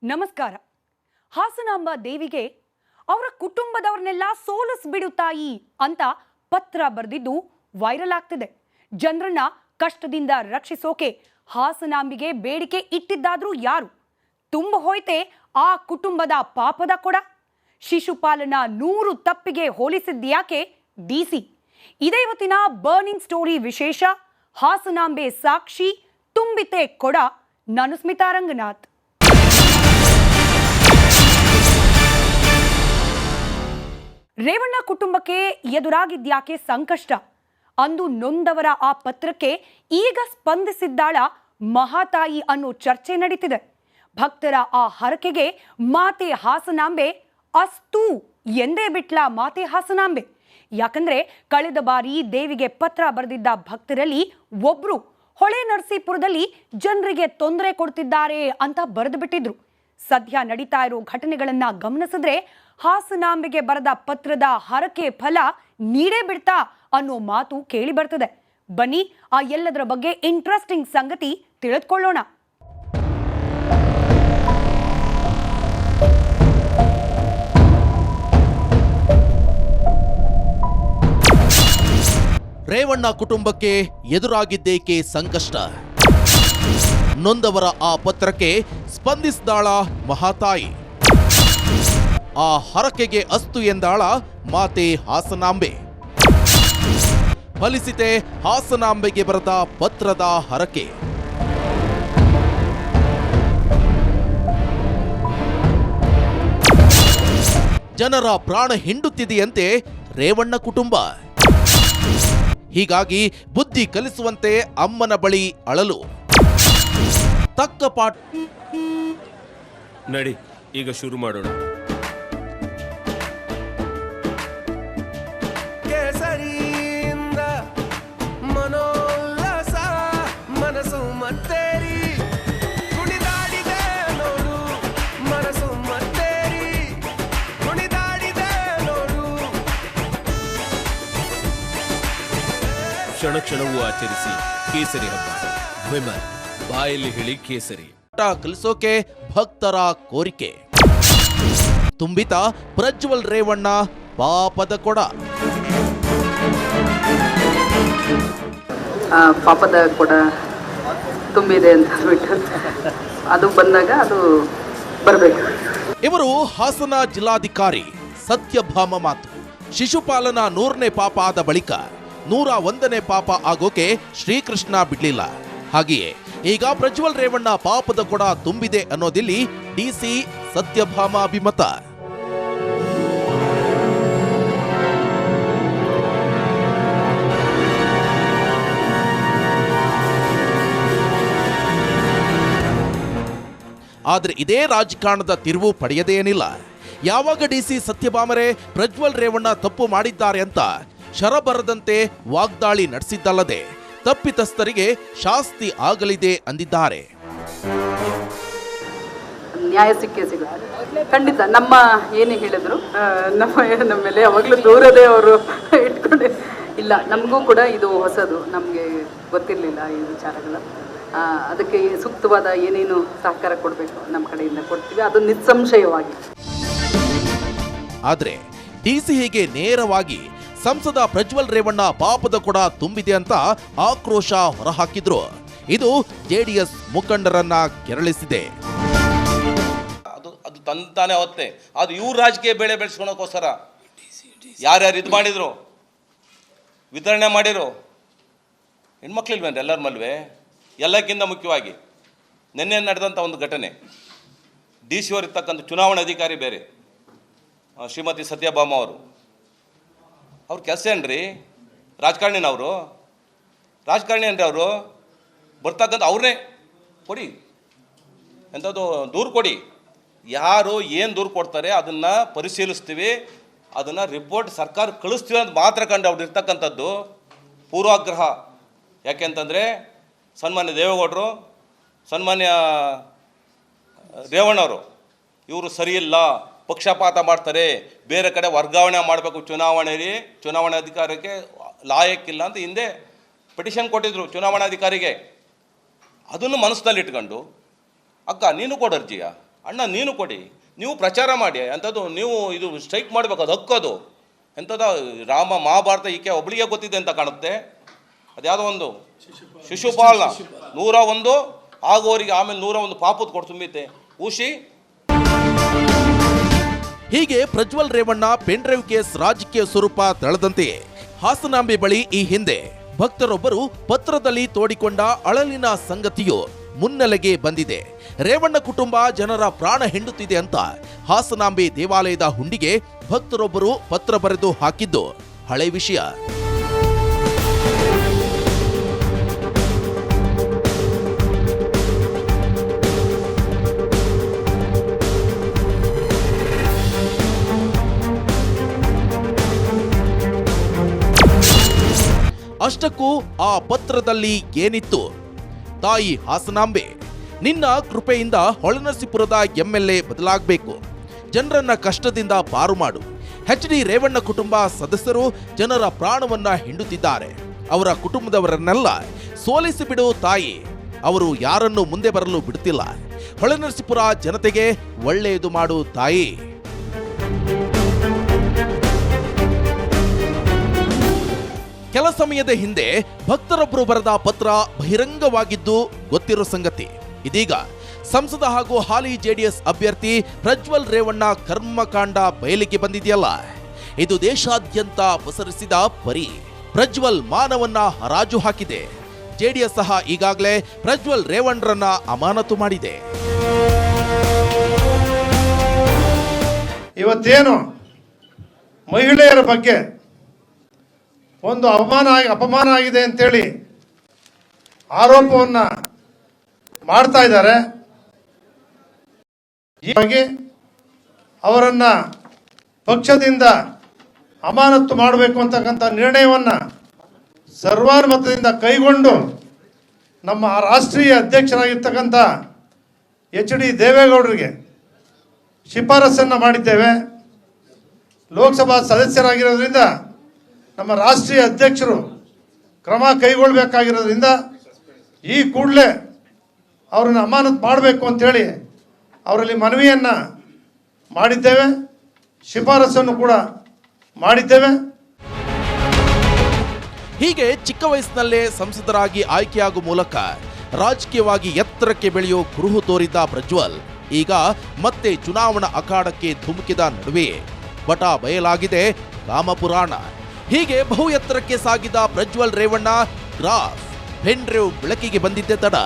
ನಮಸ್ಕಾರ. ಹಾಸನಾಂಬ ದೇವಿಗೆ ಅವರ ಕುಟುಂಬದವರನ್ನೆಲ್ಲ ಸೋಲಿಸ್ಬಿಡು ತಾಯಿ ಅಂತ ಪತ್ರ ಬರೆದಿದ್ದು ವೈರಲ್ ಆಗ್ತಿದೆ. ಜನರನ್ನ ಕಷ್ಟದಿಂದ ರಕ್ಷಿಸೋಕೆ ಹಾಸನಾಂಬಿಗೆ ಬೇಡಿಕೆ ಇಟ್ಟಿದ್ದಾದ್ರೂ ಯಾರು? ತುಂಬ ಹೋಯ್ತೆ ಆ ಕುಟುಂಬದ ಪಾಪದ ಕೊಡ. ಶಿಶುಪಾಲನ 100 ತಪ್ಪಿಗೆ ಹೋಲಿಸಿದ್ಯಾಕೆ ಡಿಸಿ? ಇದೇ ಇವತ್ತಿನ ಬರ್ನಿಂಗ್ ಸ್ಟೋರಿ ವಿಶೇಷ. ಹಾಸನಾಂಬೆ ಸಾಕ್ಷಿ, ತುಂಬಿತೆ ಕೊಡ. ನಾನು ಸ್ಮಿತಾ ರಂಗನಾಥ್. ರೇವಣ್ಣ ಕುಟುಂಬಕ್ಕೆ ಎದುರಾಗಿದ್ಯಾಕೆ ಸಂಕಷ್ಟ? ಅಂದು ನೊಂದವರ ಆ ಪತ್ರಕ್ಕೆ ಈಗ ಸ್ಪಂದಿಸಿದ್ದಾಳ ಮಹಾತಾಯಿ ಅನ್ನೋ ಚರ್ಚೆ ನಡೀತಿದೆ. ಭಕ್ತರ ಆ ಹರಕೆಗೆ ಮಾತೆ ಹಾಸನಾಂಬೆ ಅಸ್ತು ಎಂದೇ ಬಿಟ್ಲ ಮಾತೆ ಹಾಸನಾಂಬೆ. ಯಾಕಂದ್ರೆ ಕಳೆದ ಬಾರಿ ದೇವಿಗೆ ಪತ್ರ ಬರೆದಿದ್ದ ಭಕ್ತರಲ್ಲಿ ಒಬ್ರು ಹೊಳೆ ನರಸೀಪುರದಲ್ಲಿ ಜನರಿಗೆ ತೊಂದರೆ ಕೊಡ್ತಿದ್ದಾರೆ ಅಂತ ಬರೆದು ಬಿಟ್ಟಿದ್ರು. ಸದ್ಯ ನಡೀತಾ ಇರೋ ಘಟನೆಗಳನ್ನ ಗಮನಿಸಿದ್ರೆ ಹಾಸನಾಂಬೆಗೆ ಬರೆದ ಪತ್ರದ ಹರಕೆ ಫಲ ನೀಡೇ ಬಿಡ್ತಾ ಅನ್ನೋ ಮಾತು ಕೇಳಿ ಬರ್ತದೆ. ಬನ್ನಿ ಆ ಎಲ್ಲದರ ಬಗ್ಗೆ ಇಂಟ್ರೆಸ್ಟಿಂಗ್ ಸಂಗತಿ ತಿಳಿದುಕೊಳ್ಳೋಣ. ರೇವಣ್ಣ ಕುಟುಂಬಕ್ಕೆ ಎದುರಾಗಿದ್ದೇಕೆ ಸಂಕಷ್ಟ? ನೊಂದವರ ಆ ಪತ್ರಕ್ಕೆ ಸ್ಪಂದಿಸಿದಾಳ ಮಹಾತಾಯಿ. ಆ ಹರಕೆಗೆ ಅಸ್ತು ಎಂದಾಳ ಮಾತೆ ಹಾಸನಾಂಬೆ. ಫಲಿಸಿತೆ ಹಾಸನಾಂಬೆಗೆ ಬರೆದ ಪತ್ರದ ಹರಕೆ. ಜನರ ಪ್ರಾಣ ಹಿಂಡುತ್ತಿದೆಯಂತೆ ರೇವಣ್ಣ ಕುಟುಂಬ. ಹೀಗಾಗಿ ಬುದ್ಧಿ ಕಲಿಸುವಂತೆ ಅಮ್ಮನ ಬಳಿ ಅಳಲು. ತಕ್ಕ ಪಾಠ ನಡಿ, ಈಗ ಶುರು ಮಾಡೋಣ. ಕೇಸರಿಯಿಂದ ಮನೋಲ್ಲಾಸ ಮನಸ್ಸು ಮತ್ತೇರಿ ಕುಣಿದಾಡಿದೆ ನೋಡು, ಮನಸ್ಸು ಮತ್ತೇರಿ ಕುಣಿದಾಡಿದೆ ನೋಡು. ಕ್ಷಣ ಕ್ಷಣವೂ ಆಚರಿಸಿ ಕೇಸರಿ ಹಬ್ಬ. ವಿಮಲ್ ಬಾಯಲ್ಲಿ ಹೇಳಿ ಕೇಸರಿ. ಕಲಿಸೋಕೆ ಭಕ್ತರ ಕೋರಿಕೆ. ತುಂಬಿತ ಪ್ರಜ್ವಲ್ ರೇವಣ್ಣ ಪಾಪದ ಕೊಡ. ಪಾಪದ ಕೊಡ ತುಂಬಿದೆ ಅಂತ ಬಿಟ್ಟು ಅದು ಬಂದಾಗ ಅದು ಬರಬೇಕು. ಇವರು ಹಾಸನ ಜಿಲ್ಲಾಧಿಕಾರಿ ಸತ್ಯಭಾಮ ಮಾತು. ಶಿಶುಪಾಲನ 100ನೇ ಪಾಪ ಆದ ಬಳಿಕ 101ನೇ ಪಾಪ ಆಗೋಕೆ ಶ್ರೀಕೃಷ್ಣ ಬಿಡ್ಲಿಲ್ಲ. ಹಾಗೆಯೇ ಈಗ ಪ್ರಜ್ವಲ್ ರೇವಣ್ಣ ಪಾಪದ ಕೊಡ ತುಂಬಿದೆ ಅನ್ನೋದಿಲ್ಲಿ ಡಿಸಿ ಸತ್ಯಭಾಮ ಅಭಿಮತ. ಆದ್ರೆ ಇದೇ ರಾಜಕಾರಣದ ತಿರುವು ಪಡೆಯದೇನಿಲ್ಲ. ಯಾವಾಗ ಡಿಸಿ ಸತ್ಯಭಾಮರೇ ಪ್ರಜ್ವಲ್ ರೇವಣ್ಣ ತಪ್ಪು ಮಾಡಿದ್ದಾರೆ ಅಂತ ಶರಬರದಂತೆ ವಾಗ್ದಾಳಿ ನಡೆಸಿದ್ದಲ್ಲದೆ ತಪ್ಪಿತಸ್ಥರಿಗೆ ಶಾಸ್ತಿ ಆಗಲಿದೆ ಅಂದಿದ್ದಾರೆ. ನ್ಯಾಯ ಸಿಕ್ಕೇ ಸಿಗುತ್ತೆ ಖಂಡಿತ. ನಮ್ಮ ಏನೇ ಹೇಳಿದ್ರು ನಮ್ಮ ಮೇಲೆ ಯಾವಾಗಲೂ ದೂರದೇ ಅವರು ಇಟ್ಕೊಂಡೆ ಇಲ್ಲ. ನಮಗೂ ಕೂಡ ಇದು ಹೊಸದು, ನಮಗೆ ಗೊತ್ತಿರಲಿಲ್ಲ ಈ ವಿಚಾರಗಳು. ಅದಕ್ಕೆ ಸೂಕ್ತವಾದ ಏನೇನು ಸಹಕಾರ ಕೊಡಬೇಕು ನಮ್ಮ ಕಡೆಯಿಂದ ಕೊಡ್ತೀವಿ, ಅದು ನಿಸ್ಸಂಶಯವಾಗಿ. ಆದ್ರೆ ಡಿಸಿ ಹೀಗೆ ನೇರವಾಗಿ ಸಂಸದ ಪ್ರಜ್ವಲ್ ರೇವಣ್ಣ ಪಾಪದ ಕೊಡ ತುಂಬಿದೆ ಅಂತ ಆಕ್ರೋಶ ಹೊರಹಾಕಿದ್ರು. ಇದು ಜೆಡಿಎಸ್ ಮುಖಂಡರನ್ನ ಕೆರಳಿಸಿದೆ. ಅದು ತಂತಾನೆ ಅವತ್ತೆ ಅದು ಇವ್ರ ರಾಜಕೀಯ ಬೆಳೆ ಬೆಳೆಸ್ಕೊಳಕ್ಕೋಸ್ಕರ ಯಾರ್ಯಾರು ಇದು ಮಾಡಿದ್ರು, ವಿತರಣೆ ಮಾಡಿರು. ಹೆಣ್ಮಕ್ಳಿಲ್ವೇನ್ರಿ ಎಲ್ಲರ ಮಲ್ವೇ? ಎಲ್ಲಕ್ಕಿಂತ ಮುಖ್ಯವಾಗಿ ನಿನ್ನೆ ನಡೆದಂಥ ಒಂದು ಘಟನೆ, ಡಿ ಸಿ ಅವರು ಇರ್ತಕ್ಕಂಥ ಚುನಾವಣಾಧಿಕಾರಿ ಬೇರೆ ಶ್ರೀಮತಿ ಸತ್ಯಭಾಮ ಅವರು. ಅವ್ರ ಕೆಲಸ ಏನ್ರಿ? ರಾಜಕಾರಣಿನವರು ರಾಜಕಾರಣಿ ಏನ್ರಿ ಅವರು? ಬರ್ತಕ್ಕಂಥ ಅವ್ರನ್ನೇ ಕೊಡಿ, ಎಂಥದ್ದು ದೂರು ಕೊಡಿ. ಯಾರು ಏನು ದೂರು ಕೊಡ್ತಾರೆ ಅದನ್ನು ಪರಿಶೀಲಿಸ್ತೀವಿ, ಅದನ್ನು ರಿಪೋರ್ಟ್ ಸರ್ಕಾರ ಕಳಿಸ್ತೀವಿ ಅಂತ ಮಾತ್ರ ಕಂಡು ಅವ್ರು ಇರ್ತಕ್ಕಂಥದ್ದು ಪೂರ್ವಾಗ್ರಹ. ಯಾಕೆಂತಂದರೆ ಸನ್ಮಾನ್ಯ ದೇವೇಗೌಡರು, ಸನ್ಮಾನ್ಯ ರೇವಣ್ಣವರು ಇವರು ಸರಿಯಿಲ್ಲ, ಪಕ್ಷಪಾತ ಮಾಡ್ತಾರೆ, ಬೇರೆ ಕಡೆ ವರ್ಗಾವಣೆ ಮಾಡಬೇಕು ಚುನಾವಣೆಯಲ್ಲಿ, ಚುನಾವಣಾಧಿಕಾರಕ್ಕೆ ಲಾಯಕ್ಕಿಲ್ಲ ಅಂತ ಹಿಂದೆ ಪಿಟಿಷನ್ ಕೊಟ್ಟಿದ್ರು ಚುನಾವಣಾಧಿಕಾರಿಗೆ. ಅದನ್ನು ಮನಸ್ಸಿನಲ್ಲಿ ಇಟ್ಕೊಂಡು ಅಕ್ಕ ನೀನು ಕೊಡು ಅರ್ಜಿಯ, ಅಣ್ಣ ನೀನು ಕೊಡಿ, ನೀವು ಪ್ರಚಾರ ಮಾಡಿ ಅಂಥದ್ದು. ನೀವು ಇದು ಸ್ಟ್ರೈಕ್ ಮಾಡಬೇಕು, ಅದು ಹಕ್ಕೋದು. ಎಂಥದ್ದು ರಾಮ ಮಹಾಭಾರತ ಈಕೆ ಒಬ್ಳಿಗೆ ಗೊತ್ತಿದೆ ಅಂತ ಕಾಣುತ್ತೆ. ಅದ್ಯಾವುದೋ ಒಂದು ಶಿಶುಪಾಲನ 101 ಆಗೋರಿಗೆ ಆಮೇಲೆ 101 ಪಾಪದ ಕೊಟ್ಟು ತುಂಬಿತೆ ಊಷಿ. ಹೀಗೆ ಪ್ರಜ್ವಲ್ ರೇವಣ್ಣ ಪೆನ್ಡ್ರೈವ್ ಕೇಸ್ ರಾಜಕೀಯ ಸ್ವರೂಪ ತಳೆದಂತೆಯೇ ಹಾಸನಾಂಬೆ ಬಳಿ ಈ ಹಿಂದೆ ಭಕ್ತರೊಬ್ಬರು ಪತ್ರದಲ್ಲಿ ತೋಡಿಕೊಂಡ ಅಳಲಿನ ಸಂಗತಿಯು ಮುನ್ನೆಲೆಗೆ ಬಂದಿದೆ. ರೇವಣ್ಣ ಕುಟುಂಬ ಜನರ ಪ್ರಾಣ ಹಿಂಡುತ್ತಿದೆ ಅಂತ ಹಾಸನಾಂಬೆ ದೇವಾಲಯದ ಹುಂಡಿಗೆ ಭಕ್ತರೊಬ್ಬರು ಪತ್ರ ಬರೆದು ಹಾಕಿದ್ದು ಹಳೆ ವಿಷಯ. ಅಷ್ಟಕ್ಕೂ ಆ ಪತ್ರದಲ್ಲಿ ಏನಿತ್ತು? ತಾಯಿ ಹಾಸನಾಂಬೆ, ನಿನ್ನ ಕೃಪೆಯಿಂದ ಹೊಳೆನರಸೀಪುರದ ಎಂಎಲ್ಎ ಬದಲಾಗಬೇಕು, ಜನರನ್ನ ಕಷ್ಟದಿಂದ ಪಾರು ಮಾಡು. ಎಚ್.ಡಿ. ರೇವಣ್ಣ ಕುಟುಂಬ ಸದಸ್ಯರು ಜನರ ಪ್ರಾಣವನ್ನ ಹಿಂಡುತ್ತಿದ್ದಾರೆ, ಅವರ ಕುಟುಂಬದವರನ್ನೆಲ್ಲ ಸೋಲಿಸಿ ಬಿಡು ತಾಯಿ. ಅವರು ಯಾರನ್ನು ಮುಂದೆ ಬರಲು ಬಿಡುತ್ತಿಲ್ಲ. ಹೊಳೆನರಸೀಪುರ ಜನತೆಗೆ ಒಳ್ಳೆಯದು ಮಾಡು ತಾಯಿ. ಕೆಲ ಸಮಯದ ಹಿಂದೆ ಭಕ್ತರೊಬ್ಬರು ಬರೆದ ಪತ್ರ ಬಹಿರಂಗವಾಗಿದ್ದು ಗೊತ್ತಿರೋ ಸಂಗತಿ. ಇದೀಗ ಸಂಸದ ಹಾಗೂ ಹಾಲಿ ಜೆಡಿಎಸ್ ಅಭ್ಯರ್ಥಿ ಪ್ರಜ್ವಲ್ ರೇವಣ್ಣ ಕರ್ಮಕಾಂಡ ಬಯಲಿಗೆ ಬಂದಿದೆಯಲ್ಲ, ಇದು ದೇಶಾದ್ಯಂತ ಪಸರಿಸಿದ ಪರಿ. ಪ್ರಜ್ವಲ್ ಮಾನವನ್ನ ಹರಾಜು ಹಾಕಿದೆ. ಜೆಡಿಎಸ್ ಸಹ ಈಗಾಗಲೇ ಪ್ರಜ್ವಲ್ ರೇವಣ್ಣರನ್ನ ಅಮಾನತು ಮಾಡಿದೆ. ಇವತ್ತೇನು ಮಹಿಳೆಯರ ಬಗ್ಗೆ ಒಂದು ಅಪಮಾನ ಆಗಿದೆ ಅಂತೇಳಿ ಆರೋಪವನ್ನ ಮಾಡ್ತಾ ಇದ್ದಾರೆ. ಹೀಗಾಗಿ ಅವರನ್ನ ಪಕ್ಷದಿಂದ ಅಮಾನತು ಮಾಡಬೇಕು ಅಂತಕ್ಕಂಥ ನಿರ್ಣಯವನ್ನ ಸರ್ವಾನುಮತದಿಂದ ಕೈಗೊಂಡು ನಮ್ಮ ರಾಷ್ಟ್ರೀಯ ಅಧ್ಯಕ್ಷರಾಗಿರ್ತಕ್ಕಂಥ ಎಚ್.ಡಿ. ದೇವೇಗೌಡರಿಗೆ ಶಿಫಾರಸನ್ನು ಮಾಡಿದ್ದೇವೆ. ಲೋಕಸಭಾ ಸದಸ್ಯರಾಗಿರೋದ್ರಿಂದ ನಮ್ಮ ರಾಷ್ಟ್ರೀಯ ಅಧ್ಯಕ್ಷರು ಕ್ರಮ ಕೈಗೊಳ್ಳಬೇಕಾಗಿರೋದ್ರಿಂದ ಈ ಕೂಡಲೇ ಅವರನ್ನು ಅಮಾನತು ಮಾಡಬೇಕು ಅಂತೇಳಿ ಅವರಲ್ಲಿ ಮನವಿಯನ್ನು ಮಾಡಿದ್ದೇವೆ, ಶಿಫಾರಸನ್ನು ಕೂಡ ಮಾಡಿದ್ದೇವೆ. ಹೀಗೆ ಚಿಕ್ಕ ವಯಸ್ಸಿನಲ್ಲೇ ಸಂಸದರಾಗಿ ಆಯ್ಕೆಯಾಗುವ ಮೂಲಕ ರಾಜಕೀಯವಾಗಿ ಎತ್ತರಕ್ಕೆ ಬೆಳೆಯೋ ಕುರುಹು ತೋರಿದ್ದ ಪ್ರಜ್ವಲ್ ಈಗ ಮತ್ತೆ ಚುನಾವಣಾ ಅಖಾಡಕ್ಕೆ ಧುಮುಕಿದ ನಡುವೆ ಬಟ ಬಯಲಾಗಿದೆ ಕಾಮಪುರಾಣ. ಹೀಗೆ ಬಹು ಎತ್ತರಕ್ಕೆ ಸಾಗಿದ ಪ್ರಜ್ವಲ್ ರೇವಣ್ಣ ಗ್ರಾಫ್ ಪೆನ್ಡ್ರೈವ್ ಬೆಳಕಿಗೆ ಬಂದಿದ್ದೆ ತಡ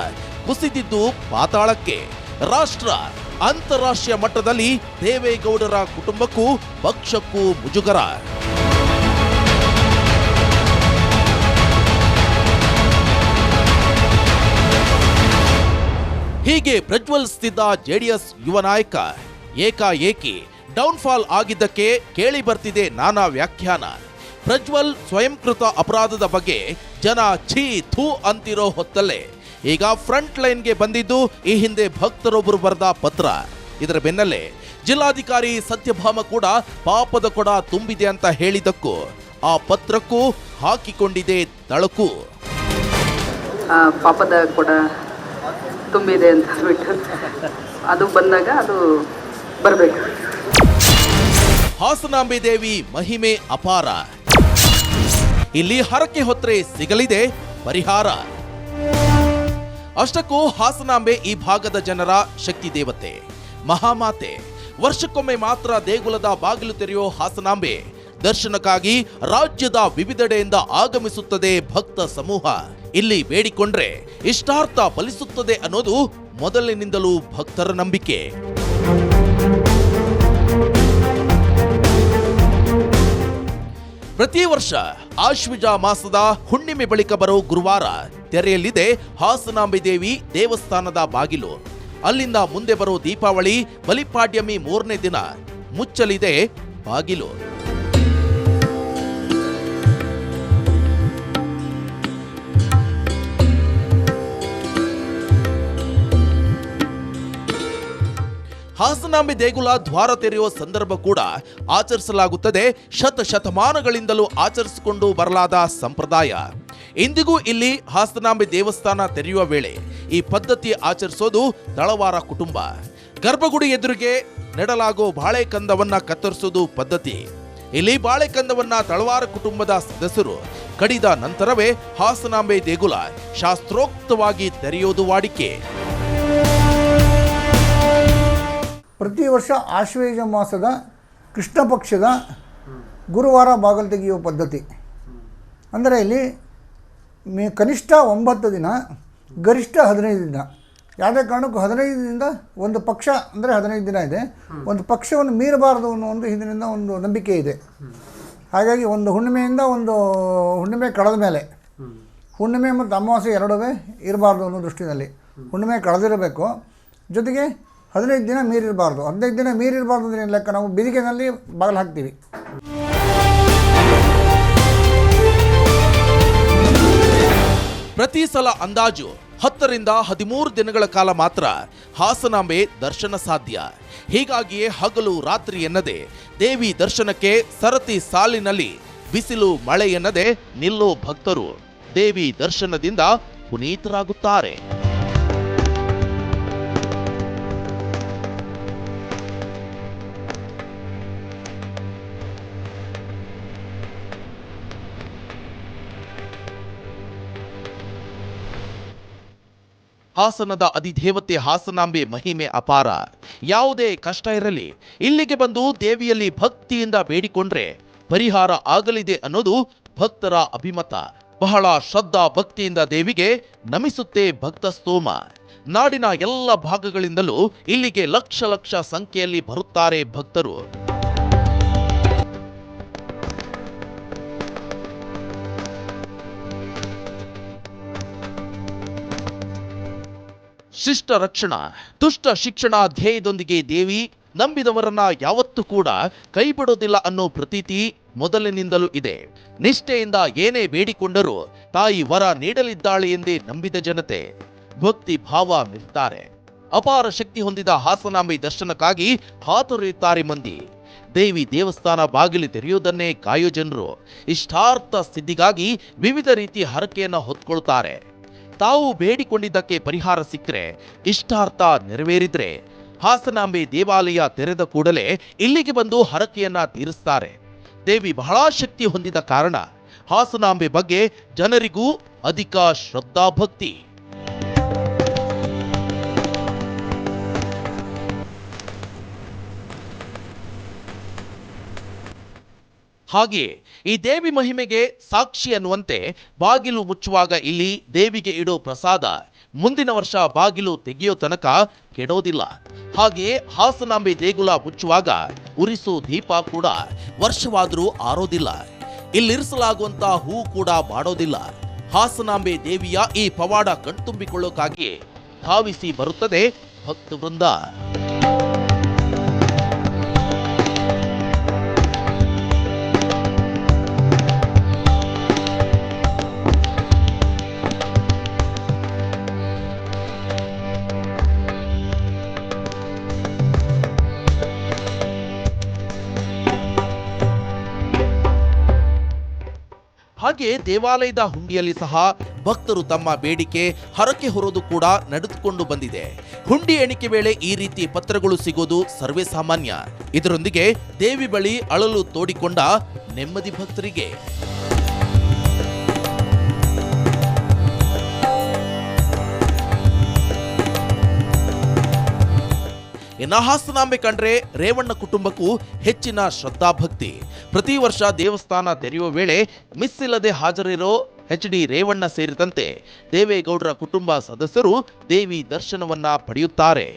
ಕುಸಿದಿದ್ದು ಪಾತಾಳಕ್ಕೆ. ರಾಷ್ಟ್ರ ಅಂತಾರಾಷ್ಟ್ರೀಯ ಮಟ್ಟದಲ್ಲಿ ದೇವೇಗೌಡರ ಕುಟುಂಬಕ್ಕೂ ಪಕ್ಷಕ್ಕೂ ಮುಜುಗರ. ಹೀಗೆ ಪ್ರಜ್ವಲಿಸುತ್ತಿದ್ದ ಜೆಡಿಎಸ್ ಯುವ ನಾಯಕ ಏಕಾಏಕಿ ಡೌನ್ಫಾಲ್ ಆಗಿದ್ದಕ್ಕೆ ಕೇಳಿ ಬರ್ತಿದೆ ನಾನಾ ವ್ಯಾಖ್ಯಾನ. ಪ್ರಜ್ವಲ್ ಸ್ವಯಂಕೃತ ಅಪರಾಧದ ಬಗ್ಗೆ ಜನ ಛೀ ಥೂ ಅಂತಿರೋ ಹೊತ್ತಲ್ಲೇ ಈಗ ಫ್ರಂಟ್ ಲೈನ್ಗೆ ಬಂದಿದ್ದು ಈ ಹಿಂದೆ ಭಕ್ತರೊಬ್ಬರು ಬರೆದ ಪತ್ರ. ಇದರ ಬೆನ್ನಲ್ಲೇ ಜಿಲ್ಲಾಧಿಕಾರಿ ಸತ್ಯಭಾಮ ಕೂಡ ಪಾಪದ ಕೊಡ ತುಂಬಿದೆ ಅಂತ ಹೇಳಿದ್ದಕ್ಕೂ ಆ ಪತ್ರಕ್ಕೂ ಹಾಕಿಕೊಂಡಿದೆ ತಳಕು. ಪಾಪದ ಕೊಡ ತುಂಬಿದೆ ಅಂತ ಬಿಟ್ಟು ಅದು ಬಂದಾಗ ಅದು ಬರಬೇಕು. ಹಾಸನಾಂಬೆ ದೇವಿ ಮಹಿಮೆ ಅಪಾರ. ಇಲ್ಲಿ ಹರಕೆ ಹೊತ್ತರೆ ಸಿಗಲಿದೆ ಪರಿಹಾರ. ಅಷ್ಟಕ್ಕೂ ಹಾಸನಾಂಬೆ ಈ ಭಾಗದ ಜನರ ಶಕ್ತಿ ದೇವತೆ, ಮಹಾಮಾತೆ. ವರ್ಷಕ್ಕೊಮ್ಮೆ ಮಾತ್ರ ದೇಗುಲದ ಬಾಗಿಲು ತೆರೆಯೋ ಹಾಸನಾಂಬೆ ದರ್ಶನಕ್ಕಾಗಿ ರಾಜ್ಯದ ವಿವಿಧೆಡೆಯಿಂದ ಆಗಮಿಸುತ್ತದೆ ಭಕ್ತ ಸಮೂಹ. ಇಲ್ಲಿ ಬೇಡಿಕೊಂಡ್ರೆ ಇಷ್ಟಾರ್ಥ ಫಲಿಸುತ್ತದೆ ಅನ್ನೋದು ಮೊದಲಿನಿಂದಲೂ ಭಕ್ತರ ನಂಬಿಕೆ. ಪ್ರತಿ ವರ್ಷ ಆಶ್ವಿಜ ಮಾಸದ ಹುಣ್ಣಿಮೆ ಬಳಿಕ ಬರೋ ಗುರುವಾರ ತೆರೆಯಲಿದೆ ಹಾಸನಾಂಬೆ ದೇವಿ ದೇವಸ್ಥಾನದ ಬಾಗಿಲು. ಅಲ್ಲಿಂದ ಮುಂದೆ ಬರೋ ದೀಪಾವಳಿ ಬಲಿಪಾಡ್ಯಮಿ 3ನೇ ದಿನ ಮುಚ್ಚಲಿದೆ ಬಾಗಿಲು. ಹಾಸನಾಂಬೆ ದೇಗುಲ ದ್ವಾರ ತೆರೆಯುವ ಸಂದರ್ಭ ಕೂಡ ಆಚರಿಸಲಾಗುತ್ತದೆ. ಶತಮಾನಗಳಿಂದಲೂ ಆಚರಿಸಿಕೊಂಡು ಬರಲಾದ ಸಂಪ್ರದಾಯ. ಇಂದಿಗೂ ಇಲ್ಲಿ ಹಾಸನಾಂಬೆ ದೇವಸ್ಥಾನ ತೆರೆಯುವ ವೇಳೆ ಈ ಪದ್ಧತಿ ಆಚರಿಸೋದು ತಳವಾರ ಕುಟುಂಬ. ಗರ್ಭಗುಡಿ ಎದುರಿಗೆ ನೆಡಲಾಗೋ ಬಾಳೆಕಂದವನ್ನ ಕತ್ತರಿಸುವುದು ಪದ್ಧತಿ. ಇಲ್ಲಿ ಬಾಳೆಕಂದವನ್ನ ತಳವಾರ ಕುಟುಂಬದ ಸದಸ್ಯರು ಕಡಿದ ನಂತರವೇ ಹಾಸನಾಂಬೆ ದೇಗುಲ ಶಾಸ್ತ್ರೋಕ್ತವಾಗಿ ತೆರೆಯೋದು ವಾಡಿಕೆ. ಪ್ರತಿ ವರ್ಷ ಆಶ್ವೇಜ ಮಾಸದ ಕೃಷ್ಣ ಪಕ್ಷದ ಗುರುವಾರ ಬಾಗಿಲು ತೆಗೆಯುವ ಪದ್ಧತಿ. ಅಂದರೆ ಇಲ್ಲಿ ಕನಿಷ್ಠ 9 ದಿನ, ಗರಿಷ್ಠ 15 ದಿನ. ಯಾವುದೇ ಕಾರಣಕ್ಕೂ 15 ದಿನದಿಂದ ಒಂದು ಪಕ್ಷ ಅಂದರೆ 15 ದಿನ ಇದೆ, ಒಂದು ಪಕ್ಷವನ್ನು ಮೀರಬಾರದು ಅನ್ನೋ ಒಂದು ಹಿಂದಿನಿಂದ ಒಂದು ನಂಬಿಕೆ ಇದೆ. ಹಾಗಾಗಿ ಒಂದು ಹುಣ್ಣಿಮೆಯಿಂದ ಒಂದು ಹುಣ್ಣಿಮೆ ಕಳೆದ ಮೇಲೆ, ಹುಣ್ಣಿಮೆ ಮತ್ತು ಅಮಾವಾಸ್ಯೆ ಎರಡೂ ಇರಬಾರ್ದು ಅನ್ನೋ ದೃಷ್ಟಿನಲ್ಲಿ ಹುಣ್ಣಿಮೆ ಕಳೆದಿರಬೇಕು. ಜೊತೆಗೆ 15 ದಿನ ಮೀರಿರಬಾರ್ದು. 15 ದಿನ ಮೀರಿರಬಾರ್ದು ಅಂದರೆ ಲೆಕ್ಕ, ನಾವು ಬಿದಿಗೆನಲ್ಲಿ ಬಾಗಿಲು ಹಾಕ್ತೀವಿ. ಪ್ರತಿ ಸಲ ಅಂದಾಜು 10 ರಿಂದ 13 ದಿನಗಳ ಕಾಲ ಮಾತ್ರ ಹಾಸನಾಂಬೆ ದರ್ಶನ ಸಾಧ್ಯ. ಹೀಗಾಗಿಯೇ ಹಗಲು ರಾತ್ರಿ ಎನ್ನದೆ ದೇವಿ ದರ್ಶನಕ್ಕೆ ಸರತಿ ಸಾಲಿನಲ್ಲಿ ಬಿಸಿಲು ಮಳೆ ಎನ್ನದೆ ನಿಲ್ಲೋ ಭಕ್ತರು ದೇವಿ ದರ್ಶನದಿಂದ ಪುನೀತರಾಗುತ್ತಾರೆ. ಹಾಸನದ ಅಧಿದೇವತೆ ಹಾಸನಾಂಬೆ ಮಹಿಮೆ ಅಪಾರ. ಯಾವುದೇ ಕಷ್ಟ ಇರಲಿ ಇಲ್ಲಿಗೆ ಬಂದು ದೇವಿಯಲ್ಲಿ ಭಕ್ತಿಯಿಂದ ಬೇಡಿಕೊಂಡ್ರೆ ಪರಿಹಾರ ಆಗಲಿದೆ ಅನ್ನೋದು ಭಕ್ತರ ಅಭಿಮತ. ಬಹಳ ಶ್ರದ್ಧಾ ಭಕ್ತಿಯಿಂದ ದೇವಿಗೆ ನಮಿಸುತ್ತೆ ಭಕ್ತ ಸ್ತೋಮ. ನಾಡಿನ ಎಲ್ಲ ಭಾಗಗಳಿಂದಲೂ ಇಲ್ಲಿಗೆ ಲಕ್ಷ ಲಕ್ಷ ಸಂಖ್ಯೆಯಲ್ಲಿ ಬರುತ್ತಾರೆ ಭಕ್ತರು. ಶಿಷ್ಟ ರಕ್ಷಣಾ ದುಷ್ಟ ಶಿಕ್ಷಣ ಧ್ಯೇಯದೊಂದಿಗೆ ದೇವಿ ನಂಬಿದವರನ್ನ ಯಾವತ್ತೂ ಕೂಡ ಕೈಬಿಡೋದಿಲ್ಲ ಅನ್ನೋ ಪ್ರತೀತಿ ಮೊದಲಿನಿಂದಲೂ ಇದೆ. ನಿಷ್ಠೆಯಿಂದ ಏನೇ ಬೇಡಿಕೊಂಡರೂ ತಾಯಿ ವರ ನೀಡಲಿದ್ದಾಳೆ ಎಂದೇ ನಂಬಿದ ಜನತೆ ಭಕ್ತಿ ಭಾವ ಮೆರೆಯುತ್ತಾರೆ. ಅಪಾರ ಶಕ್ತಿ ಹೊಂದಿದ ಹಾಸನಾಂಬೆ ದರ್ಶನಕ್ಕಾಗಿ ಹಾತೊರೆಯುತ್ತಾರೆ ಮಂದಿ. ದೇವಿ ದೇವಸ್ಥಾನ ಬಾಗಿಲು ತೆರೆಯುವುದನ್ನೇ ಕಾಯೋ ಜನರು ಇಷ್ಟಾರ್ಥ ಸಿದ್ಧಿಗಾಗಿ ವಿವಿಧ ರೀತಿ ಹರಕೆಯನ್ನ ಹೊತ್ಕೊಳ್ತಾರೆ. ತಾವು ಬೇಡಿಕೊಂಡಿದ್ದಕ್ಕೆ ಪರಿಹಾರ ಸಿಕ್ಕರೆ, ಇಷ್ಟಾರ್ಥ ನೆರವೇರಿದ್ರೆ ಹಾಸನಾಂಬೆ ದೇವಾಲಯ ತೆರೆದ ಕೂಡಲೇ ಇಲ್ಲಿಗೆ ಬಂದು ಹರಕೆಯನ್ನ ತೀರಿಸ್ತಾರೆ. ದೇವಿ ಬಹಳ ಶಕ್ತಿ ಹೊಂದಿದ ಕಾರಣ ಹಾಸನಾಂಬೆ ಬಗ್ಗೆ ಜನರಿಗೂ ಅಧಿಕ ಶ್ರದ್ಧಾಭಕ್ತಿ. ಹಾಗೆಯೇ ಈ ದೇವಿ ಮಹಿಮೆಗೆ ಸಾಕ್ಷಿ ಅನ್ನುವಂತೆ ಬಾಗಿಲು ಮುಚ್ಚುವಾಗ ಇಲ್ಲಿ ದೇವಿಗೆ ಇಡೋ ಪ್ರಸಾದ ಮುಂದಿನ ವರ್ಷ ಬಾಗಿಲು ತೆಗೆಯೋ ತನಕ ಕೆಡೋದಿಲ್ಲ. ಹಾಗೆಯೇ ಹಾಸನಾಂಬೆ ದೇಗುಲ ಮುಚ್ಚುವಾಗ ಉರಿಸೋ ದೀಪ ಕೂಡ ವರ್ಷವಾದರೂ ಆರೋದಿಲ್ಲ. ಇಲ್ಲಿರಿಸಲಾಗುವಂತ ಹೂ ಕೂಡ ಬಾಡೋದಿಲ್ಲ. ಹಾಸನಾಂಬೆ ದೇವಿಯ ಈ ಪವಾಡ ಕಣ್ತುಂಬಿಕೊಳ್ಳೋಕ್ಕಾಗಿ ಧಾವಿಸಿ ಬರುತ್ತದೆ ಭಕ್ತವೃಂದ. ಹಾಗೆ ದೇವಾಲಯದ ಹುಂಡಿಯಲ್ಲಿ ಸಹ ಭಕ್ತರು ತಮ್ಮ ಬೇಡಿಕೆ ಹರಕೆ ಹೊರೋದು ಕೂಡ ನಡೆದುಕೊಂಡು ಬಂದಿದೆ. ಹುಂಡಿ ಎಣಿಕೆ ವೇಳೆ ಈ ರೀತಿ ಪತ್ರಗಳು ಸಿಗೋದು ಸರ್ವೇ ಸಾಮಾನ್ಯ. ಇದರೊಂದಿಗೆ ದೇವಿ ಬಳಿ ಅಳಲು ತೋಡಿಕೊಂಡ ನೆಮ್ಮದಿ ಭಕ್ತರಿಗೆ ಇನ್ನು ಹಾಸನಾಂಬೆ ಕಂಡ್ರೆ ರೇವಣ್ಣ ಕುಟುಂಬಕ್ಕೂ ಹೆಚ್ಚಿನ ಶ್ರದ್ಧಾಭಕ್ತಿ. ಪ್ರತಿ ವರ್ಷ ದೇವಸ್ಥಾನ ತೆರೆಯುವ ವೇಳೆ ಮಿಸ್ ಇಲ್ಲದೆ ಹಾಜರಿರೋ HD ರೇವಣ್ಣ ಸೇರಿದಂತೆ ದೇವೇಗೌಡರ ಕುಟುಂಬ ಸದಸ್ಯರು ದೇವಿ ದರ್ಶನವನ್ನ ಪಡೆಯುತ್ತಾರೆ.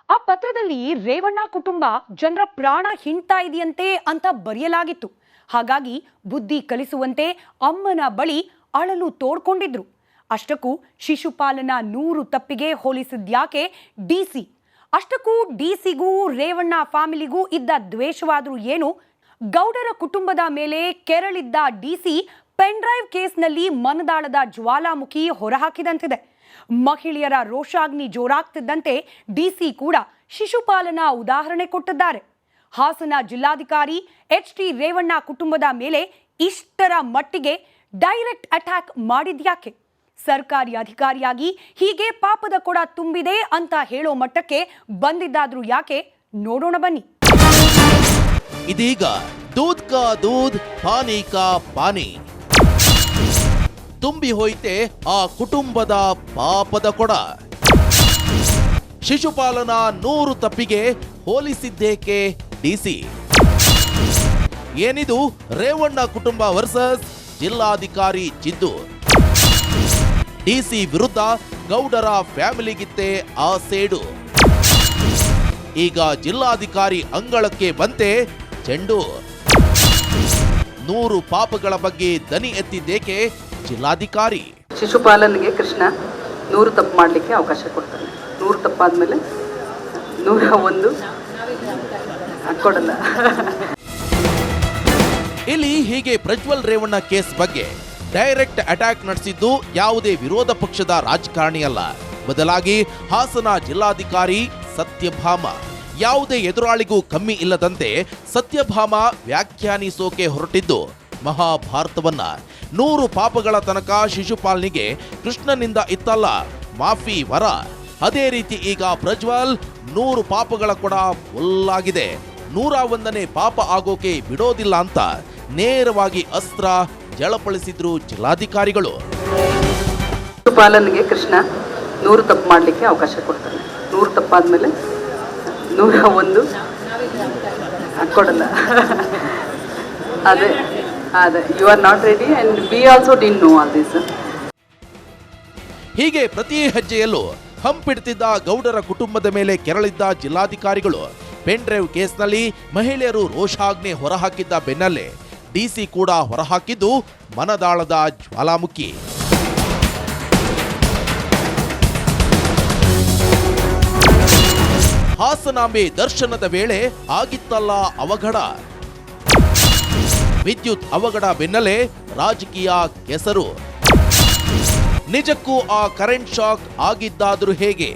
ಆ ಪತ್ರದಲ್ಲಿ ರೇವಣ್ಣ ಕುಟುಂಬ ಜನರ ಪ್ರಾಣ ಹಿಂಡ್ತಾ ಇದೆಯಂತೆ ಅಂತ ಬರೆಯಲಾಗಿತ್ತು. ಹಾಗಾಗಿ ಬುದ್ಧಿ ಕಲಿಸುವಂತೆ ಅಮ್ಮನ ಬಳಿ ಅಳಲು ತೋಡ್ಕೊಂಡಿದ್ರು. ಅಷ್ಟಕ್ಕೂ ಶಿಶುಪಾಲನ 100 ತಪ್ಪಿಗೆ ಹೋಲಿಸಿದ್ಯಾಕೆ DC? ಅಷ್ಟಕ್ಕೂ DCಗೂ ರೇವಣ್ಣ ಫ್ಯಾಮಿಲಿಗೂ ಇದ್ದ ದ್ವೇಷವಾದ್ರೂ ಏನು? ಗೌಡರ ಕುಟುಂಬದ ಮೇಲೆ ಕೆರಳಿದ್ದ DC ಪೆನ್ ಡ್ರೈವ್ ಕೇಸ್ನಲ್ಲಿ ಮನದಾಳದ ಜ್ವಾಲಾಮುಖಿ ಹೊರಹಾಕಿದಂತಿದೆ. ಮಹಿಳೆಯರ ರೋಷಾಗ್ನಿ ಜೋರಾಗ್ತಿದ್ದಂತೆ ಡಿಸಿ ಕೂಡ ಶಿಶುಪಾಲನಾ ಉದಾಹರಣೆ ಕೊಟ್ಟಿದ್ದಾರೆ. ಹಾಸನ ಜಿಲ್ಲಾಧಿಕಾರಿ HT ರೇವಣ್ಣ ಕುಟುಂಬದ ಮೇಲೆ ಇಷ್ಟರ ಮಟ್ಟಿಗೆ ಡೈರೆಕ್ಟ್ ಅಟ್ಯಾಕ್ ಮಾಡಿದ್ಯಾಕೆ? ಸರ್ಕಾರಿ ಅಧಿಕಾರಿಯಾಗಿ ಹೀಗೆ ಪಾಪದ ಕೊಡ ತುಂಬಿದೆ ಅಂತ ಹೇಳೋ ಮಟ್ಟಕ್ಕೆ ಬಂದಿದ್ದಾದ್ರೂ ಯಾಕೆ? ನೋಡೋಣ ಬನ್ನಿ. ಇದೀಗ ದೂದ್ ಕಾ ದೂದ್ ಪಾನಿ ಕಾ ಪಾನಿ ತುಂಬಿ ಹೋಯ್ತೆ ಆ ಕುಟುಂಬದ ಪಾಪದ ಕೊಡ. ಶಿಶುಪಾಲನಾ 100 ತಪ್ಪಿಗೆ ಹೋಲಿಸಿದ್ದೇಕೆ ಡಿಸಿ? ಏನಿದು ರೇವಣ್ಣ ಕುಟುಂಬ ವರ್ಸಸ್ ಜಿಲ್ಲಾಧಿಕಾರಿ ಚಿದ್ದು? ಡಿಸಿ ವಿರುದ್ಧ ಗೌಡರ ಫ್ಯಾಮಿಲಿಗಿತ್ತೆ ಆ ಸೇಡು. ಈಗ ಜಿಲ್ಲಾಧಿಕಾರಿ ಅಂಗಳಕ್ಕೆ ಬಂತೆ ಚೆಂಡು. 100 ಪಾಪಗಳ ಬಗ್ಗೆ ದನಿ ಎತ್ತಿದ್ದೇಕೆ ಜಿಲ್ಲಾಧಿಕಾರಿ? ಶಿಶುಪಾಲನ್ಗೆ ಕೃಷ್ಣ 100 ತಪ್ಪು ಮಾಡಲಿಕ್ಕೆ ಅವಕಾಶ ಕೊಡ್ತಾನೆ. 100 ತಪ್ಪಾದ್ಮೇಲೆ 101 ಕೊಡಲ್ಲ. ಇಲ್ಲಿ ಹೀಗೆ ಪ್ರಜ್ವಲ್ ರೇವಣ್ಣ ಕೇಸ್ ಬಗ್ಗೆ ಡೈರೆಕ್ಟ್ ಅಟ್ಯಾಕ್ ನಡೆಸಿದ್ದು ಯಾವುದೇ ವಿರೋಧ ಪಕ್ಷದ ರಾಜಕಾರಣಿ ಅಲ್ಲ, ಬದಲಾಗಿ ಹಾಸನ ಜಿಲ್ಲಾಧಿಕಾರಿ ಸತ್ಯಭಾಮ. ಯಾವುದೇ ಎದುರಾಳಿಗೂ ಕಮ್ಮಿ ಇಲ್ಲದಂತೆ ಸತ್ಯಭಾಮ ವ್ಯಾಖ್ಯಾನಿಸೋಕೆ ಹೊರಟಿದ್ದು ಮಹಾಭಾರತವನ್ನ. 100 ಪಾಪಗಳ ತನಕ ಶಿಶುಪಾಲನಿಗೆ ಕೃಷ್ಣನಿಂದ ಇತ್ತಲ್ಲ ಮಾಫಿ ವರ, ಅದೇ ರೀತಿ ಈಗ ಪ್ರಜ್ವಲ್ 100 ಪಾಪಗಳ ಕೊಡ ಫುಲ್ಲಾಗಿದೆ. 101ನೇ ಪಾಪ ಆಗೋಕೆ ಬಿಡೋದಿಲ್ಲ ಅಂತ ನೇರವಾಗಿ ಅಸ್ತ್ರ ಜಳಪಳಿಸಿದ್ರು ಜಿಲ್ಲಾಧಿಕಾರಿಗಳು. ಶಿಶುಪಾಲನ್ಗೆ ಕೃಷ್ಣ 100 ತಪ್ಪು ಮಾಡಲಿಕ್ಕೆ ಅವಕಾಶ ಕೊಡ್ತಾನೆ. 100 ತಪ್ಪಾದ್ಮೇಲೆ 101 ಕೊಡಲ್ಲ. ಅದೇ you are not ready and we also did know all this. ಹೀಗೆ ಪ್ರತಿ ಹೆಜ್ಜೆಯಲ್ಲೂ ಹಂಪಿಡ್ತಿದ್ದ ಗೌಡರ ಕುಟುಂಬದ ಮೇಲೆ ಕೆರಳಿದ್ದ ಜಿಲ್ಲಾಧಿಕಾರಿಗಳು. ಪೆನ್ ಡ್ರೈವ್ ಕೇಸ್ನಲ್ಲಿ ಮಹಿಳೆಯರು ರೋಷಾಗ್ನಿ ಹೊರಹಾಕಿದ್ದ ಬೆನ್ನಲ್ಲೇ ಡಿಸಿ ಕೂಡ ಹೊರಹಾಕಿದ್ದು ಮನದಾಳದ ಜ್ವಾಲಾಮುಖಿ. ಹಾಸನಾಂಬೆ ದರ್ಶನದ ವೇಳೆ ಆಗಿತ್ತಲ್ಲ ಅವಘಡ. ವಿದ್ಯುತ್ ಅವಘಡ ಬೆನ್ನಲ್ಲೇ ರಾಜಕೀಯ ಕೆಸರು. ನಿಜಕ್ಕೂ ಆ ಕರೆಂಟ್ ಶಾಕ್ ಆಗಿದ್ದಾದ್ರೂ ಹೇಗೆ?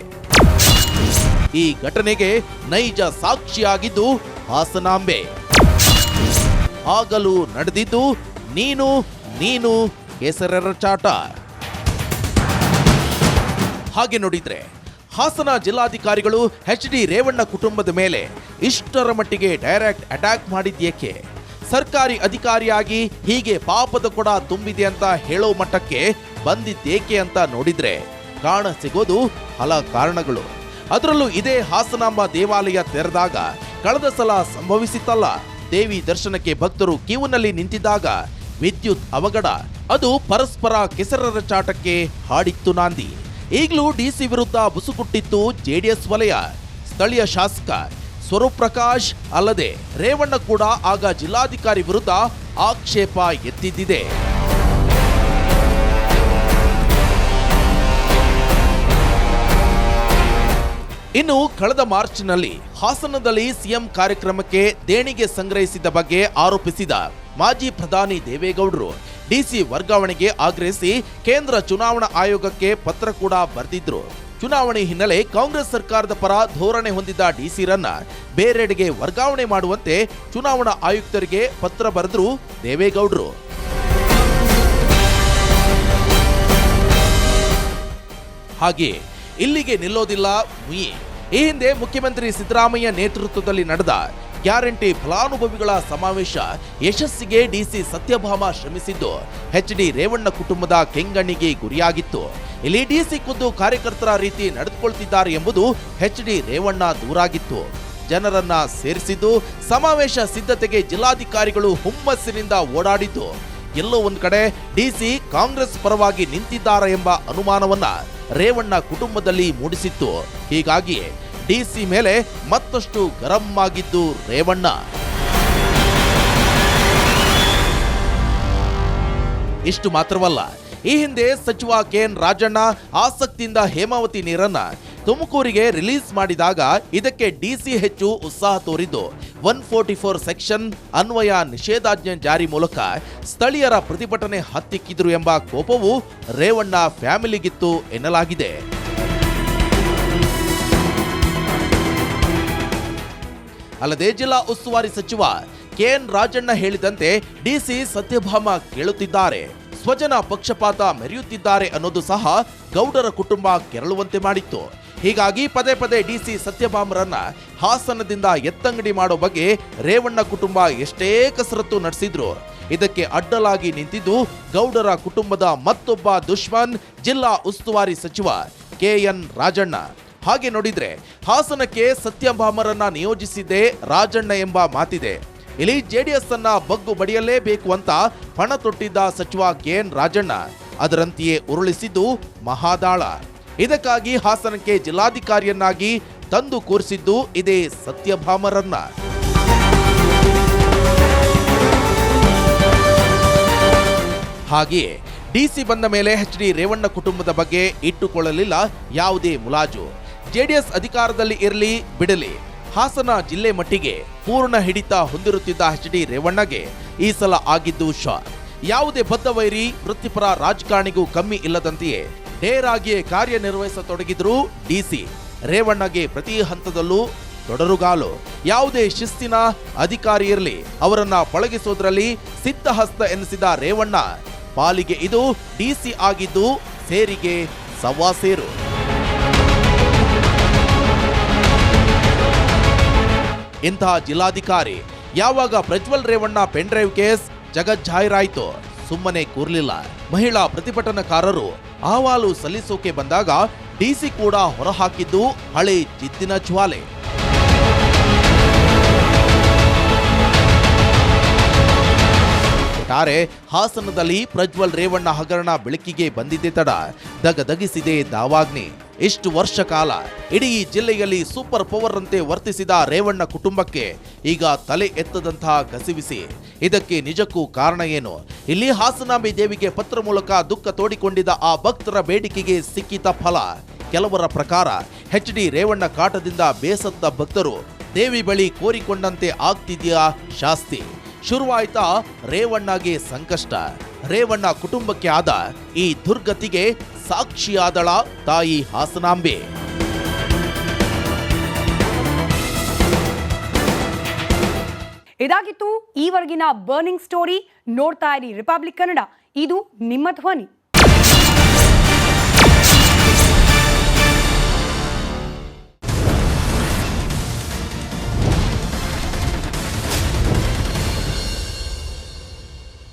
ಈ ಘಟನೆಗೆ ನೈಜ ಸಾಕ್ಷಿಯಾಗಿದ್ದು ಹಾಸನಾಂಬೆ. ಆಗಲೂ ನಡೆದಿದ್ದು ನೀನು ಕೆಸರೆರಚಾಟ. ಹಾಗೆ ನೋಡಿದ್ರೆ ಹಾಸನ ಜಿಲ್ಲಾಧಿಕಾರಿಗಳು HT ರೇವಣ್ಣ ಕುಟುಂಬದ ಮೇಲೆ ಇಷ್ಟರ ಮಟ್ಟಿಗೆ ಡೈರೆಕ್ಟ್ ಅಟ್ಯಾಕ್ ಮಾಡಿದ್ಯೇಕೆ? ಸರ್ಕಾರಿ ಅಧಿಕಾರಿಯಾಗಿ ಹೀಗೆ ಪಾಪದ ಕೊಡ ತುಂಬಿದೆ ಅಂತ ಹೇಳೋ ಮಟ್ಟಕ್ಕೆ ಬಂದಿದ್ದೇಕೆ ಅಂತ ನೋಡಿದ್ರೆ ಕಾಣ ಸಿಗೋದು ಹಲ ಕಾರಣಗಳು. ಅದರಲ್ಲೂ ಇದೇ ಹಾಸನಾಂಬ ದೇವಾಲಯ ತೆರೆದಾಗ ಕಳೆದ ಸಲ ಸಂಭವಿಸಿತ್ತಲ್ಲ, ದೇವಿ ದರ್ಶನಕ್ಕೆ ಭಕ್ತರು ಕ್ಯೂನಲ್ಲಿ ನಿಂತಿದ್ದಾಗ ವಿದ್ಯುತ್ ಅವಘಡ. ಅದು ಪರಸ್ಪರ ಕೆಸರೆರಚಾಟಕ್ಕೆ ಹಾಡಿತ್ತು ನಾಂದಿ. ಈಗಲೂ ಡಿಸಿ ವಿರುದ್ಧ ಬುಸುಗುಟ್ಟಿತ್ತು JDS ವಲಯ. ಸ್ಥಳೀಯ ಶಾಸಕ ಸ್ವರೂಪ್ ಪ್ರಕಾಶ್ ಅಲ್ಲದೆ ರೇವಣ್ಣ ಕೂಡ ಆಗ ಜಿಲ್ಲಾಧಿಕಾರಿ ವಿರುದ್ಧ ಆಕ್ಷೇಪ ಎತ್ತಿದ್ದಿದೆ. ಇನ್ನು ಕಳೆದ ಮಾರ್ಚ್ನಲ್ಲಿ ಹಾಸನದಲ್ಲಿ ಸಿಎಂ ಕಾರ್ಯಕ್ರಮಕ್ಕೆ ದೇಣಿಗೆ ಸಂಗ್ರಹಿಸಿದ ಬಗ್ಗೆ ಆರೋಪಿಸಿದ ಮಾಜಿ ಪ್ರಧಾನಿ ದೇವೇಗೌಡರು ಡಿಸಿ ವರ್ಗಾವಣೆಗೆ ಆಗ್ರಹಿಸಿ ಕೇಂದ್ರ ಚುನಾವಣಾ ಆಯೋಗಕ್ಕೆ ಪತ್ರ ಕೂಡ ಬರೆದಿದ್ರು. ಚುನಾವಣೆ ಹಿನ್ನೆಲೆ ಕಾಂಗ್ರೆಸ್ ಸರ್ಕಾರದ ಪರ ಧೋರಣೆ ಹೊಂದಿದ್ದ ಡಿಸಿರನ್ನ ಬೇರೆಡೆಗೆ ವರ್ಗಾವಣೆ ಮಾಡುವಂತೆ ಚುನಾವಣಾ ಆಯುಕ್ತರಿಗೆ ಪತ್ರ ಬರೆದ್ರು ದೇವೇಗೌಡರು. ಹಾಗೆ ಇಲ್ಲಿಗೆ ನಿಲ್ಲೋದಿಲ್ಲ ಮುಯಿ. ಈ ಹಿಂದೆ ಮುಖ್ಯಮಂತ್ರಿ ಸಿದ್ದರಾಮಯ್ಯ ನೇತೃತ್ವದಲ್ಲಿ ನಡೆದ ಗ್ಯಾರಂಟಿ ಫಲಾನುಭವಿಗಳ ಸಮಾವೇಶ ಯಶಸ್ಸಿಗೆ ಡಿಸಿ ಸತ್ಯಭಾಮ ಶ್ರಮಿಸಿದ್ದು HT ರೇವಣ್ಣ ಕುಟುಂಬದ ಕೆಂಗಣ್ಣಿಗೆ ಗುರಿಯಾಗಿತ್ತು. ಇಲ್ಲಿ ಡಿಸಿ ಖುದ್ದು ಕಾರ್ಯಕರ್ತರ ರೀತಿ ನಡೆದುಕೊಳ್ತಿದ್ದಾರೆ ಎಂಬುದು HT ರೇವಣ್ಣ ದೂರಾಗಿತ್ತು. ಜನರನ್ನ ಸೇರಿಸಿದ್ದು ಸಮಾವೇಶ ಸಿದ್ಧತೆಗೆ ಜಿಲ್ಲಾಧಿಕಾರಿಗಳು ಹುಮ್ಮಸ್ಸಿನಿಂದ ಓಡಾಡಿದ್ದು ಎಲ್ಲೋ ಒಂದ್ ಕಡೆ ಡಿಸಿ ಕಾಂಗ್ರೆಸ್ ಪರವಾಗಿ ನಿಂತಿದ್ದಾರೆ ಎಂಬ ಅನುಮಾನವನ್ನ ರೇವಣ್ಣ ಕುಟುಂಬದಲ್ಲಿ ಮೂಡಿಸಿತ್ತು. ಹೀಗಾಗಿ ಡಿಸಿ ಮೇಲೆ ಮತ್ತಷ್ಟು ಗರಂ ಆಗಿದ್ದು ರೇವಣ್ಣ. ಇಷ್ಟು ಮಾತ್ರವಲ್ಲ, ಈ ಹಿಂದೆ ಸಚಿವ KN ರಾಜಣ್ಣ ಆಸಕ್ತಿಯಿಂದ ಹೇಮಾವತಿ ನೀರನ್ನ ತುಮಕೂರಿಗೆ ರಿಲೀಸ್ ಮಾಡಿದಾಗ ಇದಕ್ಕೆ ಡಿಸಿ ಹೆಚ್ಚು ಉತ್ಸಾಹ ತೋರಿದ್ದು 144 ಸೆಕ್ಷನ್ ಅನ್ವಯ ನಿಷೇಧಾಜ್ಞೆ ಜಾರಿ ಮೂಲಕ ಸ್ಥಳೀಯರ ಪ್ರತಿಭಟನೆ ಹತ್ತಿಕ್ಕಿದ್ರು ಎಂಬ ಕೋಪವು ರೇವಣ್ಣ ಫ್ಯಾಮಿಲಿಗಿತ್ತು ಎನ್ನಲಾಗಿದೆ. ಅಲ್ಲದೆ ಜಿಲ್ಲಾ ಉಸ್ತುವಾರಿ ಸಚಿವ ಕೆಎನ್ ರಾಜಣ್ಣ ಹೇಳಿದಂತೆ ಡಿಸಿ ಸತ್ಯಭಾಮ ಕೇಳುತ್ತಿದ್ದಾರೆ, ಸ್ವಜನ ಪಕ್ಷಪಾತ ಮೆರೆಯುತ್ತಿದ್ದಾರೆ ಅನ್ನೋದು ಸಹ ಗೌಡರ ಕುಟುಂಬ ಕೆರಳುವಂತೆ ಮಾಡಿತ್ತು. ಹೀಗಾಗಿ ಪದೇ ಪದೇ ಡಿಸಿ ಸತ್ಯಭಾಮರನ್ನ ಹಾಸನದಿಂದ ಎತ್ತಂಗಡಿ ಮಾಡೋ ಬಗ್ಗೆ ರೇವಣ್ಣ ಕುಟುಂಬ ಎಷ್ಟೇ ಕಸರತ್ತು ನಡೆಸಿದ್ರು ಇದಕ್ಕೆ ಅಡ್ಡಲಾಗಿ ನಿಂತಿದ್ದು ಗೌಡರ ಕುಟುಂಬದ ಮತ್ತೊಬ್ಬ ದುಶ್ಮನ್ ಜಿಲ್ಲಾ ಉಸ್ತುವಾರಿ ಸಚಿವ ಕೆಎನ್ ರಾಜಣ್ಣ. ಹಾಗೆ ನೋಡಿದ್ರೆ ಹಾಸನಕ್ಕೆ ಸತ್ಯಭಾಮರನ್ನ ನಿಯೋಜಿಸಿದ್ದೇ ರಾಜಣ್ಣ ಎಂಬ ಮಾತಿದೆ. ಇಲ್ಲಿ ಜೆಡಿಎಸ್ ಅನ್ನ ಬಗ್ಗು ಬಡಿಯಲೇಬೇಕು ಅಂತ ಪಣ ತೊಟ್ಟಿದ್ದ ಸಚಿವ ಕೆಎನ್ ರಾಜಣ್ಣ ಅದರಂತೆಯೇ ಉರುಳಿಸಿದ್ದು ಮಹಾದಾಳ. ಇದಕ್ಕಾಗಿ ಹಾಸನಕ್ಕೆ ಜಿಲ್ಲಾಧಿಕಾರಿಯನ್ನಾಗಿ ತಂದು ಕೂರಿಸಿದ್ದು ಇದೇ ಸತ್ಯಭಾಮರನ್ನ. ಹಾಗೆಯೇ ಡಿಸಿ ಬಂದ ಮೇಲೆ ಎಚ್.ಡಿ. ರೇವಣ್ಣ ಕುಟುಂಬದ ಬಗ್ಗೆ ಇಟ್ಟುಕೊಳ್ಳಲಿಲ್ಲ ಯಾವುದೇ ಮುಲಾಜು. ಜೆಡಿಎಸ್ ಅಧಿಕಾರದಲ್ಲಿ ಇರಲಿ ಬಿಡಲಿ, ಹಾಸನ ಜಿಲ್ಲೆ ಮಟ್ಟಿಗೆ ಪೂರ್ಣ ಹಿಡಿತ ಹೊಂದಿರುತ್ತಿದ್ದ ಎಚ್.ಡಿ. ರೇವಣ್ಣಗೆ ಈ ಸಲ ಆಗಿದ್ದು ಶಾಕ್. ಯಾವುದೇ ಬದ್ಧವೈರಿ ವೃತ್ತಿಪರ ರಾಜಕಾರಣಿಗೂ ಕಮ್ಮಿ ಇಲ್ಲದಂತೆಯೇ ನೇರಾಗಿಯೇ ಕಾರ್ಯನಿರ್ವಹಿಸತೊಡಗಿದ್ರು ಡಿಸಿ. ರೇವಣ್ಣಗೆ ಪ್ರತಿ ಹಂತದಲ್ಲೂ ತೊಡರುಗಾಲು. ಯಾವುದೇ ಶಿಸ್ತಿನ ಅಧಿಕಾರಿ ಇರಲಿ ಅವರನ್ನ ಪಳಗಿಸೋದ್ರಲ್ಲಿ ಸಿದ್ಧಹಸ್ತ ಎನಿಸಿದ ರೇವಣ್ಣ ಪಾಲಿಗೆ ಇದು ಡಿಸಿ ಆಗಿದ್ದು ಸೇರಿಗೆ ಸವಾಸೇರು. ಇಂತಹ ಜಿಲ್ಲಾಧಿಕಾರಿ ಯಾವಾಗ ಪ್ರಜ್ವಲ್ ರೇವಣ್ಣ ಪೆನ್ಡ್ರೈವ್ ಕೇಸ್ ಜಗಜ್ಜಾಹೀರಾಯಿತು ಸುಮ್ಮನೆ ಕೂರ್ಲಿಲ್ಲ. ಮಹಿಳಾ ಪ್ರತಿಭಟನಾಕಾರರು ಅಹವಾಲು ಸಲ್ಲಿಸೋಕೆ ಬಂದಾಗ ಡಿಸಿ ಕೂಡ ಹೊರಹಾಕಿದ್ದು ಹಳೆ ಜಿದ್ದಿನ ಜ್ವಾಲೆ. ಒಟ್ಟಾರೆ ಹಾಸನದಲ್ಲಿ ಪ್ರಜ್ವಲ್ ರೇವಣ್ಣ ಹಗರಣ ಬೆಳಕಿಗೆ ಬಂದಿದ್ದೇ ತಡ ದಗದಗಿಸಿದೆ ದಾವಾಗ್ನಿ. ಇಷ್ಟು ವರ್ಷ ಕಾಲ ಇಡೀ ಜಿಲ್ಲೆಯಲ್ಲಿ ಸೂಪರ್ ಪವರ್ ಅಂತೆ ವರ್ತಿಸಿದ ರೇವಣ್ಣ ಕುಟುಂಬಕ್ಕೆ ಈಗ ತಲೆ ಎತ್ತದಂತಹ ಕಸಿವಿಸಿ. ಇದಕ್ಕೆ ನಿಜಕ್ಕೂ ಕಾರಣ ಏನು? ಇಲ್ಲಿ ಹಾಸನಾಂಬೆ ದೇವಿಗೆ ಪತ್ರ ಮೂಲಕ ದುಃಖ ತೋಡಿಕೊಂಡಿದ್ದ ಆ ಭಕ್ತರ ಬೇಡಿಕೆಗೆ ಸಿಕ್ಕಿತ ಫಲ. ಕೆಲವರ ಪ್ರಕಾರ ಎಚ್.ಡಿ. ರೇವಣ್ಣ ಕಾಟದಿಂದ ಬೇಸತ್ತ ಭಕ್ತರು ದೇವಿ ಬಳಿ ಕೋರಿಕೊಂಡಂತೆ ಆಗ್ತಿದ್ಯಾ ಶಾಸ್ತಿ. ಶುರುವಾಯ್ತಾ ರೇವಣ್ಣಗೆ ಸಂಕಷ್ಟ. ರೇವಣ್ಣ ಕುಟುಂಬಕ್ಕೆ ಆದ ಈ ದುರ್ಗತಿಗೆ ಸಾಕ್ಷಿಯಾದಳ ತಾಯಿ ಹಾಸನಾಂಬೆ. ಇದಾಗಿತ್ತು ಈವರೆಗಿನ ಬರ್ನಿಂಗ್ ಸ್ಟೋರಿ. ನೋಡ್ತಾ ಇರಿ ರಿಪಬ್ಲಿಕ್ ಕನ್ನಡ, ಇದು ನಿಮ್ಮ ಧ್ವನಿ.